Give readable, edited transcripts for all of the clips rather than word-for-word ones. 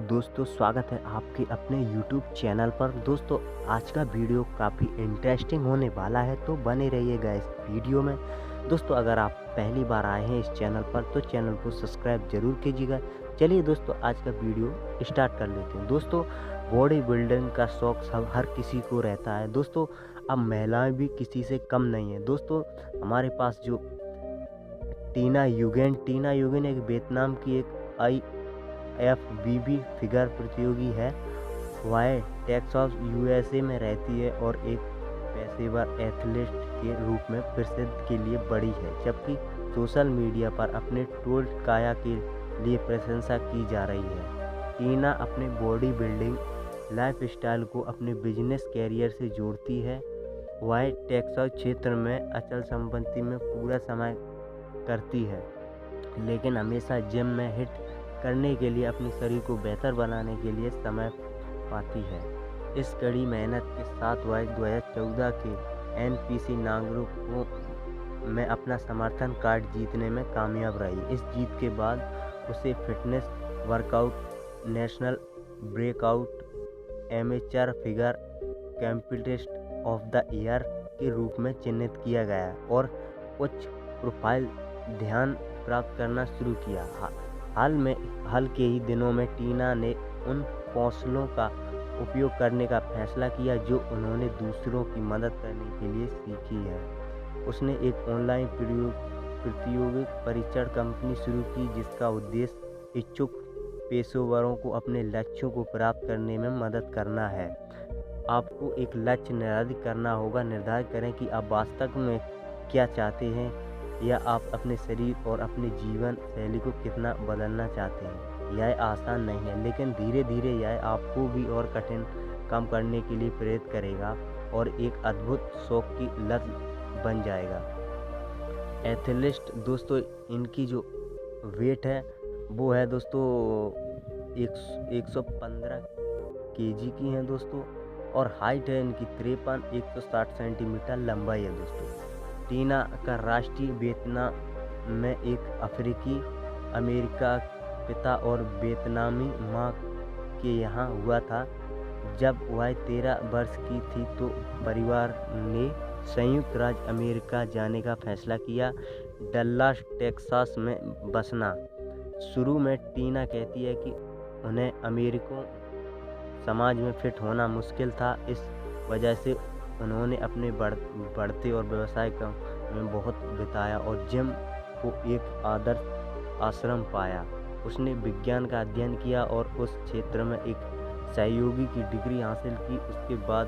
दोस्तों स्वागत है आपके अपने YouTube चैनल पर। दोस्तों आज का वीडियो काफ़ी इंटरेस्टिंग होने वाला है, तो बने रहिएगा इस वीडियो में। दोस्तों अगर आप पहली बार आए हैं इस चैनल पर तो चैनल को सब्सक्राइब जरूर कीजिएगा। चलिए दोस्तों आज का वीडियो स्टार्ट कर लेते हैं। दोस्तों बॉडी बिल्डिंग का शौक सब हर किसी को रहता है। दोस्तों अब महिलाएं भी किसी से कम नहीं है। दोस्तों हमारे पास जो टीना युगेन एक वियतनाम की एक IFBB फिगर प्रतियोगी है। वह टेक्सास USA में रहती है और एक पेशेवर एथलीट के रूप में प्रसिद्ध के लिए बड़ी है, जबकि सोशल मीडिया पर अपने टोल्ड काया के लिए प्रशंसा की जा रही है। टीना अपने बॉडी बिल्डिंग लाइफस्टाइल को अपने बिजनेस कैरियर से जोड़ती है। वह टेक्सास क्षेत्र में अचल संपत्ति में पूरा समय करती है, लेकिन हमेशा जिम में हिट करने के लिए अपने शरीर को बेहतर बनाने के लिए समय पाती है। इस कड़ी मेहनत के साथ वह 2014 के NPC नागरिकों में अपना समर्थन कार्ड जीतने में कामयाब रही। इस जीत के बाद उसे fitness workout national breakout amateur figure competitor of the year के रूप में चिन्हित किया गया और उच्च प्रोफाइल ध्यान प्राप्त करना शुरू किया। हाल के ही दिनों में टीना ने उन कौशलों का उपयोग करने का फैसला किया जो उन्होंने दूसरों की मदद करने के लिए सीखी है। उसने एक ऑनलाइन प्रतियोगी परीक्षण कंपनी शुरू की, जिसका उद्देश्य इच्छुक पेशेवरों को अपने लक्ष्यों को प्राप्त करने में मदद करना है। आपको एक लक्ष्य निर्धारित करना होगा। निर्धारित करें कि आप वास्तव में क्या चाहते हैं या आप अपने शरीर और अपने जीवन शैली को कितना बदलना चाहते हैं। यह आसान नहीं है, लेकिन धीरे धीरे यह आपको भी और कठिन काम करने के लिए प्रेरित करेगा और एक अद्भुत शौक की लत बन जाएगा। एथलीट दोस्तों इनकी जो वेट है वो है दोस्तों 115 kg की है दोस्तों, और हाइट है इनकी 53 160 सेंटीमीटर लंबाई है दोस्तों। टीना का राष्ट्रीय वियतनाम में एक अफ्रीकी अमेरिका पिता और वियतनामी माँ के यहाँ हुआ था। जब वह 13 वर्ष की थी तो परिवार ने संयुक्त राज्य अमेरिका जाने का फैसला किया, डल्लास टेक्सास में बसना। शुरू में टीना कहती है कि उन्हें अमेरिकन समाज में फिट होना मुश्किल था। इस वजह से उन्होंने अपने बढ़ते और व्यवसाय में बहुत बिताया और जिम को एक आदर्श आश्रम पाया। उसने विज्ञान का अध्ययन किया और उस क्षेत्र में एक सहयोगी की डिग्री हासिल की। उसके बाद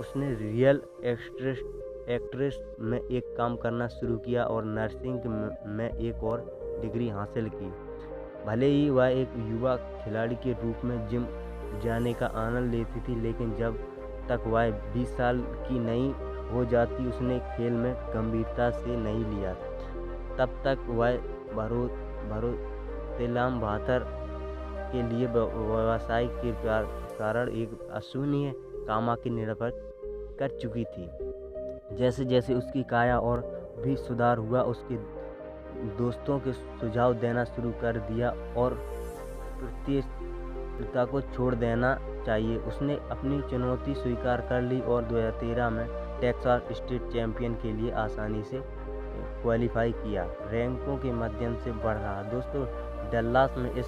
उसने रियल एक्ट्रेस में एक काम करना शुरू किया और नर्सिंग में एक और डिग्री हासिल की। भले ही वह एक युवा खिलाड़ी के रूप में जिम जाने का आनंद लेती थी, लेकिन जब तक वह 20 साल की नहीं हो जाती उसने खेल में गंभीरता से नहीं लिया। तब तक वह भरोसेलाम बहादुर के लिए व्यवसाय के कारण एक अशून्य कामा की निर्भर कर चुकी थी। जैसे जैसे उसकी काया और भी सुधार हुआ, उसके दोस्तों के सुझाव देना शुरू कर दिया और प्रतियोगिता को छोड़ देना चाहिए। उसने अपनी चुनौती स्वीकार कर ली और 2013 में टेक्सास स्टेट चैंपियन के लिए आसानी से क्वालिफाई किया। रैंकों के माध्यम से बढ़ रहा। दोस्तों डल्लास में इस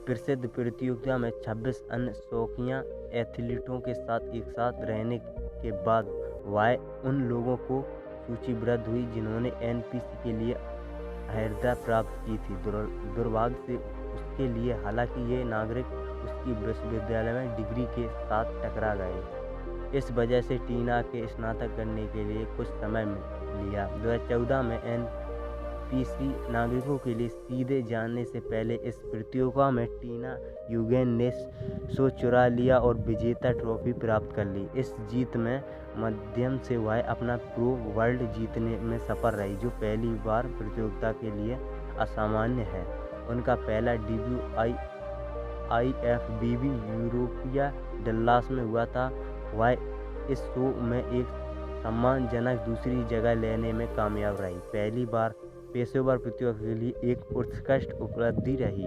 प्रसिद्ध प्रतियोगिता में 26 अन्य शौकिया एथलीटों के साथ एक साथ रहने के बाद वह उन लोगों को सूचीबद्ध हुई जिन्होंने NPC के लिए अर्हता प्राप्त की थी। दुर्भाग्य से उसके लिए, हालांकि ये नागरिक उसकी विश्वविद्यालय में डिग्री के साथ टकरा गए। इस वजह से टीना के स्नातक करने के लिए कुछ समय लिया। 2014 में NPC नागरिकों के लिए सीधे जाने से पहले इस प्रतियोगिता में टीना युगेन ने शो चुरा लिया और विजेता ट्रॉफी प्राप्त कर ली। इस जीत में माध्यम से वह अपना प्रो वर्ल्ड जीतने में सफल रही, जो पहली बार प्रतियोगिता के लिए असामान्य है। उनका पहला डेब्यू IFBB यूरोपिया डल्लास में हुआ था। वह इस शो में एक सम्मानजनक दूसरी जगह लेने में कामयाब रही। पहली बार पेशेवर प्रतियोगिता के लिए एक उत्कृष्ट उपलब्धि रही।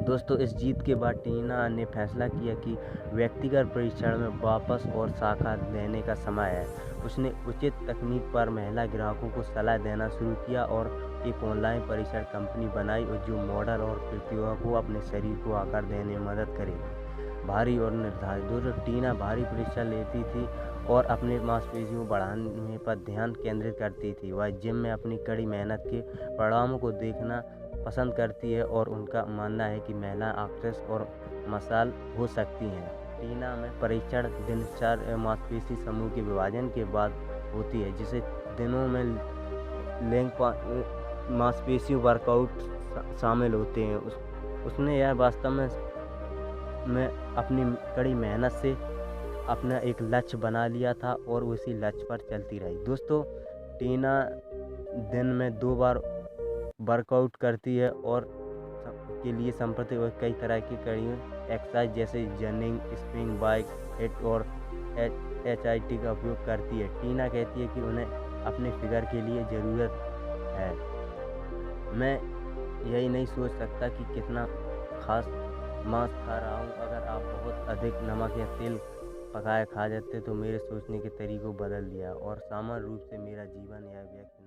दोस्तों इस जीत के बाद टीना ने फैसला किया कि व्यक्तिगत परीक्षण में वापस और शाखा लेने का समय है। उसने उचित तकनीक पर महिला ग्राहकों को सलाह देना शुरू किया और एक ऑनलाइन परीक्षण कंपनी बनाई और जो मॉडल और प्रतियोगियों को अपने शरीर को आकार देने में मदद करेगी। भारी और निर्धारित। दोस्तों टीना भारी परीक्षण लेती थी और अपने मांसपेशियों को बढ़ाने पर ध्यान केंद्रित करती थी। वह जिम में अपनी कड़ी मेहनत के परिणामों को देखना पसंद करती है और उनका मानना है कि महिलाएं एक्ट्रेस और मसाल हो सकती हैं। टीना में परीक्षण दिनचर्या मांसपेशी समूह के विभाजन के बाद होती है, जिसे दिनों में मांसपेशियों वर्कआउट शामिल होते हैं। उसने यह वास्तव में अपनी कड़ी मेहनत से अपना एक लक्ष्य बना लिया था और उसी लक्ष्य पर चलती रही। दोस्तों टीना दिन में 2 बार वर्कआउट करती है और के लिए संप्रति वह कई तरह की कड़ी एक्सरसाइज जैसे रनिंग, स्प्रिंग, बाइक हिट और HIIT का उपयोग करती है। टीना कहती है कि उन्हें अपने फिगर के लिए ज़रूरत है। मैं यही नहीं सोच सकता कि कितना खास मांस खा रहा हूँ। अगर आप बहुत अधिक नमक या तेल पकाए खा जाते तो मेरे सोचने के तरीक़ों को बदल दिया और सामान्य रूप से मेरा जीवन या व्यक्ति